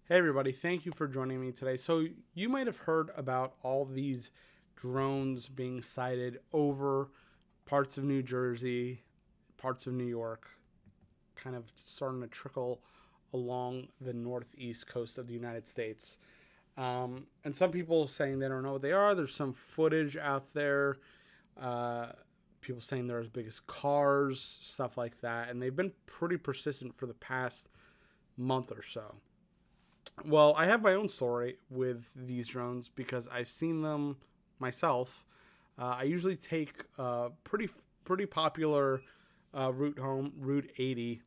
Hey, everybody, thank you for joining me today. So, you might have heard about all these drones being sighted over parts of New Jersey, parts of New York, kind of starting to trickle along the northeast coast of the United States. And some people saying they don't know what they are. There's some footage out there. Uh, People saying they're as big as cars, stuff like that. And they've been pretty persistent for the past month or so. Well, I have my own story with these drones because I've seen them myself. I usually take a pretty popular route home, Route 80.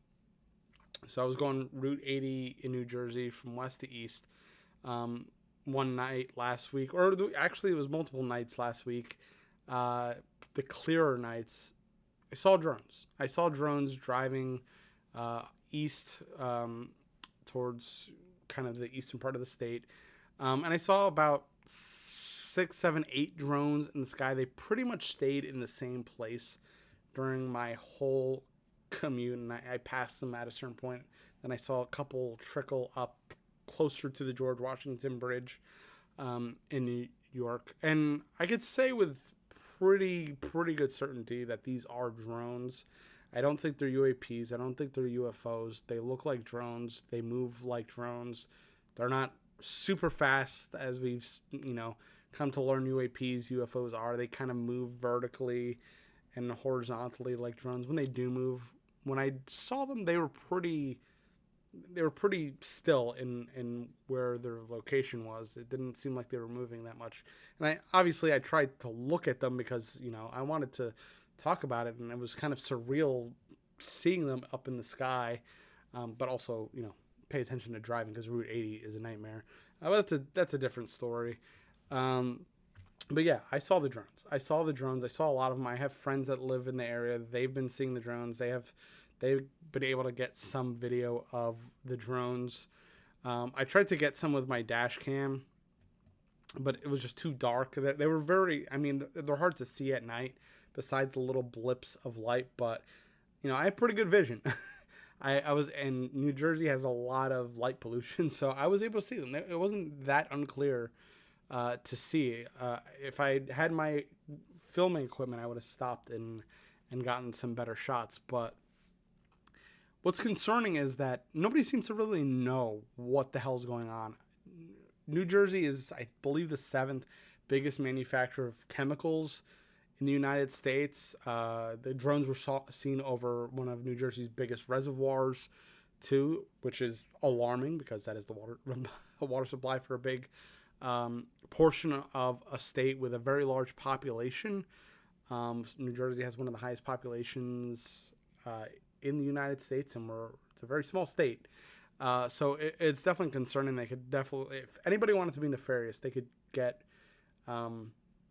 So I was going Route 80 in New Jersey from west to east um, one night last week, or actually it was multiple nights last week. Uh, the clearer nights, I saw drones. I saw drones driving east towards kind of the eastern part of the state. And I saw about six, seven, eight drones in the sky. They pretty much stayed in the same place during my whole commute, and I passed them at a certain point. Then I saw a couple trickle up closer to the George Washington Bridge in New York, and I could say with pretty good certainty that these are drones. I don't think they're UAPs. I don't think they're UFOs. They look like drones. They move like drones. They're not super fast as we've come to learn UAPs, UFOs are. They kind of move vertically and horizontally like drones. When they do move, when I saw them, they were pretty still in where their location was. It didn't seem like they were moving that much. And I tried to look at them because I wanted to talk about it, and it was kind of surreal seeing them up in the sky, but also pay attention to driving because Route 80 is a nightmare. But that's a different story. Um, but yeah, I saw the drones. I saw the drones. I saw a lot of them. I have friends that live in the area. They've been seeing the drones. They've been able to get some video of the drones. I tried to get some with my dash cam, but it was just too dark. They were I mean, they're hard to see at night besides the little blips of light, but I have pretty good vision. I was, and New Jersey has a lot of light pollution, so I was able to see them. It wasn't that unclear to see. If I had my filming equipment, I would have stopped and gotten some better shots. But what's concerning is that nobody seems to really know what the hell's going on. New Jersey is, I believe, the seventh biggest manufacturer of chemicals in the United States. The drones were seen over one of New Jersey's biggest reservoirs, too, which is alarming because that is the water supply for a big portion of a state with a very large population. New Jersey has one of the highest populations in the United States, and it's a very small state. So it's definitely concerning. They could definitely, if anybody wanted to be nefarious, they could get,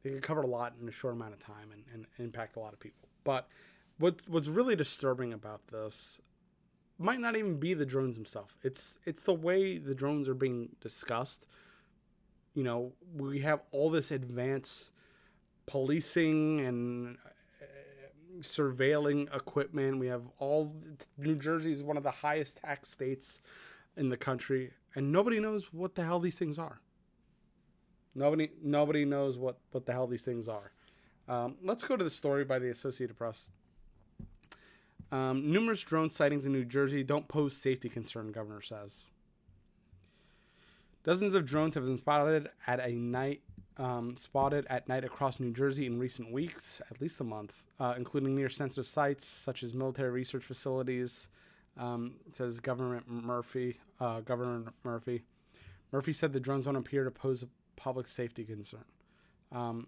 they could cover a lot in a short amount of time and impact a lot of people. But what's really disturbing about this might not even be the drones themselves. It's the way the drones are being discussed. We have all this advanced policing and surveilling equipment. We have New Jersey is one of the highest tax states in the country, and nobody knows what the hell these things are. Nobody knows what the hell these things are. Let's go to the story by the Associated Press. Numerous drone sightings in New Jersey don't pose safety concern, governor says. Dozens of drones have been spotted at night across New Jersey in recent weeks, at least a month, including near sensitive sites such as military research facilities, says Governor Murphy. Murphy said the drones don't appear to pose a public safety concern. The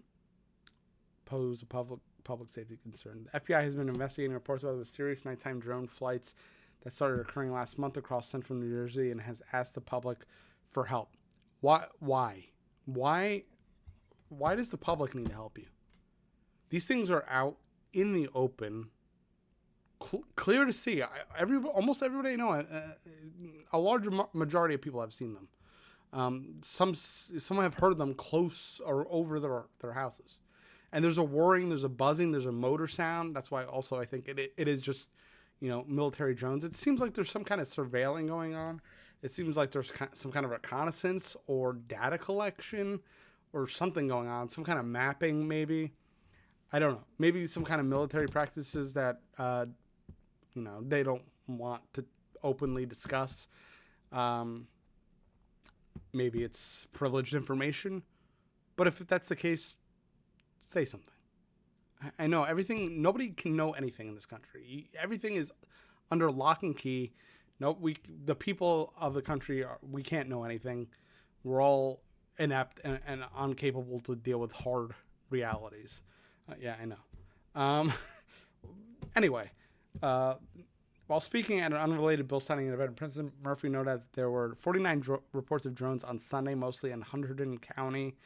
FBI has been investigating reports about the mysterious nighttime drone flights that started occurring last month across central New Jersey and has asked the public for help. Why does the public need to help you? These things are out in the open, clear to see. Almost everybody I know, a large majority of people have seen them. Some have heard them close or over their houses. And there's a whirring, there's a buzzing, there's a motor sound. That's why also I think it is just, military drones. It seems like there's some kind of surveilling going on. It seems like there's some kind of reconnaissance or data collection or something going on, some kind of mapping maybe. I don't know. Maybe some kind of military practices that they don't want to openly discuss. Maybe it's privileged information. But if that's the case, say something. I know everything. Nobody can know anything in this country. Everything is under lock and key. No, the people of the country, we can't know anything. We're all inept and incapable to deal with hard realities. Yeah, I know. Anyway, while speaking at an unrelated bill signing event, President Murphy noted that there were 49 reports of drones on Sunday, mostly in Hunterdon County.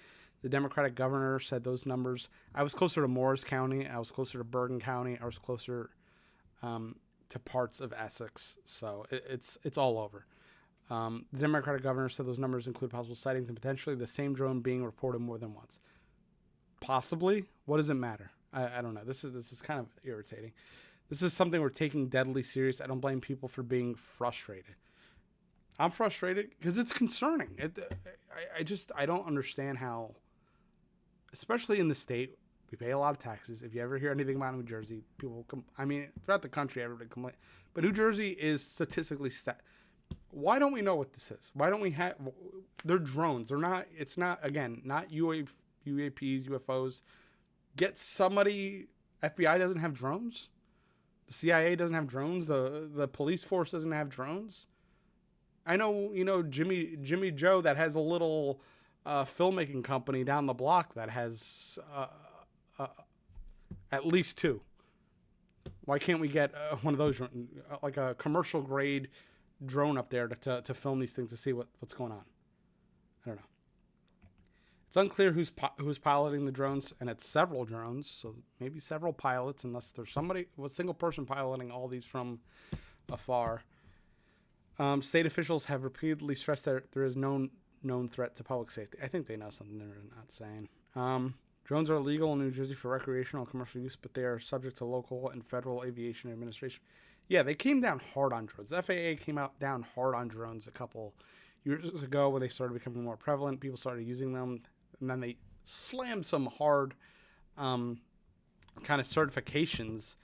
The Democratic governor said those numbers. I was closer to Morris County. I was closer to Bergen County. I was closer to parts of Essex. So it's all over. The Democratic governor said those numbers include possible sightings and potentially the same drone being reported more than once. Possibly. What does it matter? I don't know. This is kind of irritating. This is something we're taking deadly serious. I don't blame people for being frustrated. I'm frustrated because it's concerning. I don't understand how, especially in the state, we pay a lot of taxes. If you ever hear anything about New Jersey, throughout the country, everybody complain. But New Jersey is statistically Why don't we know what this is? Why don't we have? They're drones. They're not. It's not not UAPs, UFOs. Get somebody. FBI doesn't have drones. The CIA doesn't have drones. The police force doesn't have drones. I know, Jimmy Joe that has a little filmmaking company down the block that has at least 2. Why can't we get one of those, like a commercial grade drone up there to film these things to see what's going on? I don't know. It's unclear who's piloting the drones, and it's several drones, so maybe several pilots, unless there's a single person piloting all these from afar. State officials have repeatedly stressed that there is no known threat to public safety. I think they know something they're not saying. Drones are illegal in New Jersey for recreational and commercial use, but they are subject to local and federal aviation administration. Yeah, they came down hard on drones. The FAA came down hard on drones a couple years ago when they started becoming more prevalent. People started using them, and then they slammed some hard kind of certifications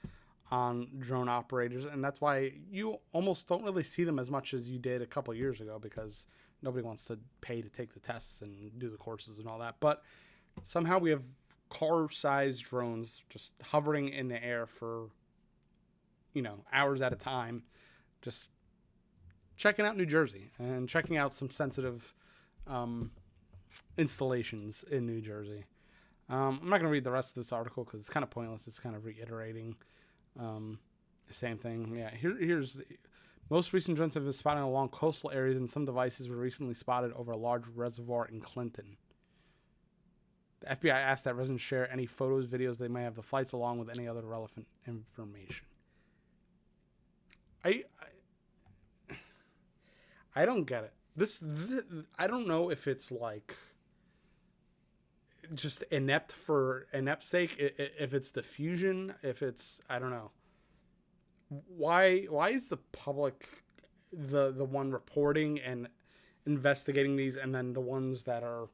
on drone operators, and that's why you almost don't really see them as much as you did a couple years ago, because nobody wants to pay to take the tests and do the courses and all that. But somehow we have car-sized drones just hovering in the air for hours at a time, just checking out New Jersey and checking out some sensitive installations in New Jersey. I'm not going to read the rest of this article because it's kind of pointless. It's kind of reiterating the same thing. Yeah, here's most recent drones have been spotted along coastal areas, and some devices were recently spotted over a large reservoir in Clinton. The FBI asked that residents share any photos, videos they may have the flights, along with any other relevant information. I don't get it. This I don't know if it's like just inept for inept's sake, if it's diffusion, if it's, I don't know. Why is the public the one reporting and investigating these, and then the ones that are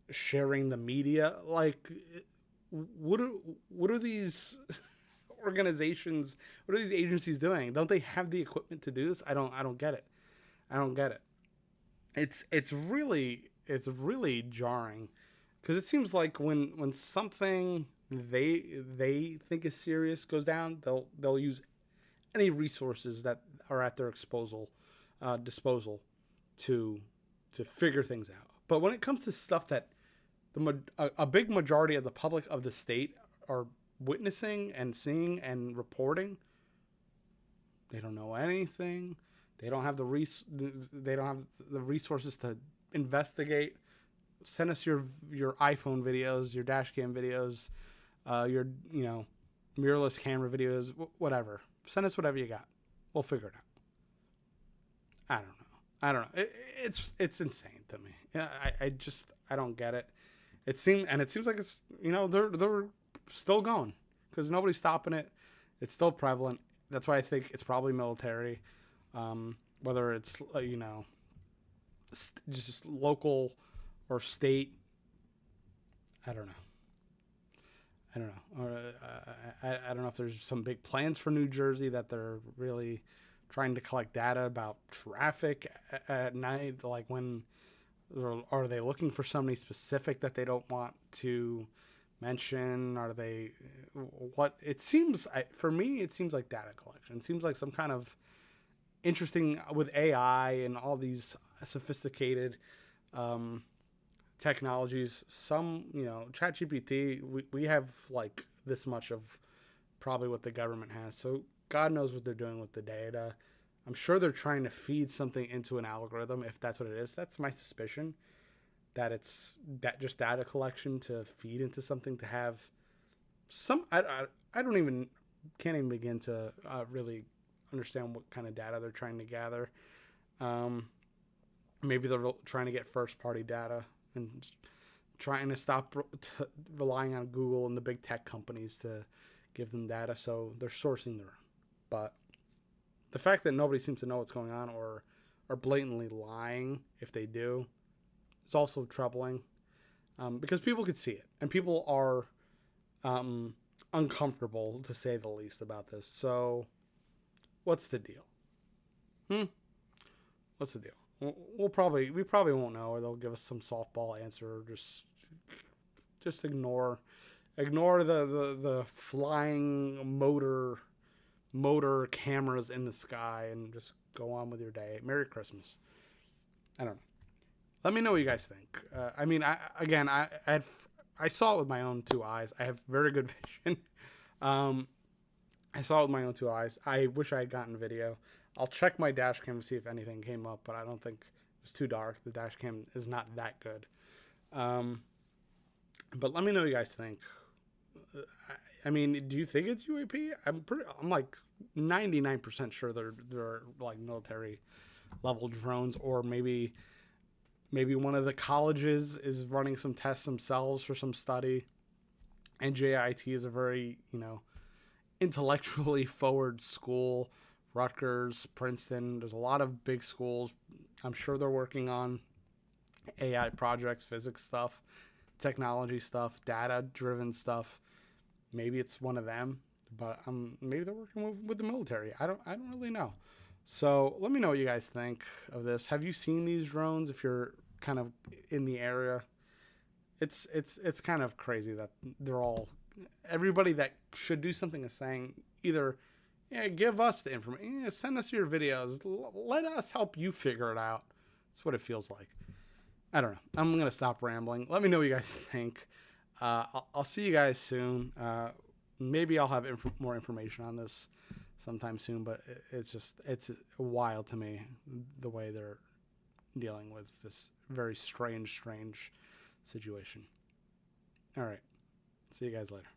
sharing the media? Like, what are these organizations, what are these agencies doing? Don't they have the equipment to do this? I don't get it. I don't get it. It's really jarring, because it seems like when something they think is serious goes down, they'll use any resources that are at their disposal to figure things out. But when it comes to stuff that a big majority of the public of the state are witnessing and seeing and reporting, they don't know anything. They don't have the resources to investigate. Send us your iPhone videos, your dash cam videos, your mirrorless camera videos, whatever. Send us whatever you got. We'll figure it out. I don't know. It's insane to me. Yeah, I don't get it. It seems like it's they're still going, because nobody's stopping it. It's still prevalent. That's why I think it's probably military. whether it's just local or state. I don't know. I don't know. Or, I don't know if there's some big plans for New Jersey that they're really trying to collect data about traffic at night. Like when, or are they looking for somebody specific that they don't want to mention? Are they what? It seems for me, it seems like data collection. It seems like some kind of interesting with AI and all these sophisticated technologies. Some, ChatGPT, we have like this much of probably what the government has. So God knows what they're doing with the data. I'm sure they're trying to feed something into an algorithm, if that's what it is. That's my suspicion, that it's that just data collection to feed into something to have some. I don't even can't even begin to really understand what kind of data they're trying to gather. Um, Maybe they're trying to get first party data and trying to stop relying on Google and the big tech companies to give them data, so they're sourcing their own. But the fact that nobody seems to know what's going on or are blatantly lying if they do is also troubling, because people could see it and people are uncomfortable, to say the least, about this. So what's the deal? What's the deal? We probably won't know, or they'll give us some softball answer, or just ignore the flying motor cameras in the sky and just go on with your day. Merry Christmas. I don't know. Let me know what you guys think. I saw it with my own two eyes. I have very good vision. I saw it with my own two eyes. I wish I had gotten video. I'll check my dash cam to see if anything came up, but I don't think it was too dark. The dash cam is not that good. But let me know what you guys think. Do you think it's UAP? I'm like 99% sure they're like military level drones, or maybe one of the colleges is running some tests themselves for some study. NJIT is a very, intellectually forward school. Rutgers, Princeton, there's a lot of big schools. I'm sure they're working on AI projects, physics stuff, technology stuff, data-driven stuff. Maybe it's one of them, but maybe they're working with the military. I don't really know. So let me know what you guys think of this. Have you seen these drones? If you're kind of in the area, it's kind of crazy that everybody that should do something is saying either, yeah, give us the information, send us your videos, let us help you figure it out. That's what it feels like. I don't know. I'm going to stop rambling. Let me know what you guys think. I'll see you guys soon. Maybe I'll have more information on this sometime soon, but it's wild to me the way they're dealing with this very strange situation. All right. See you guys later.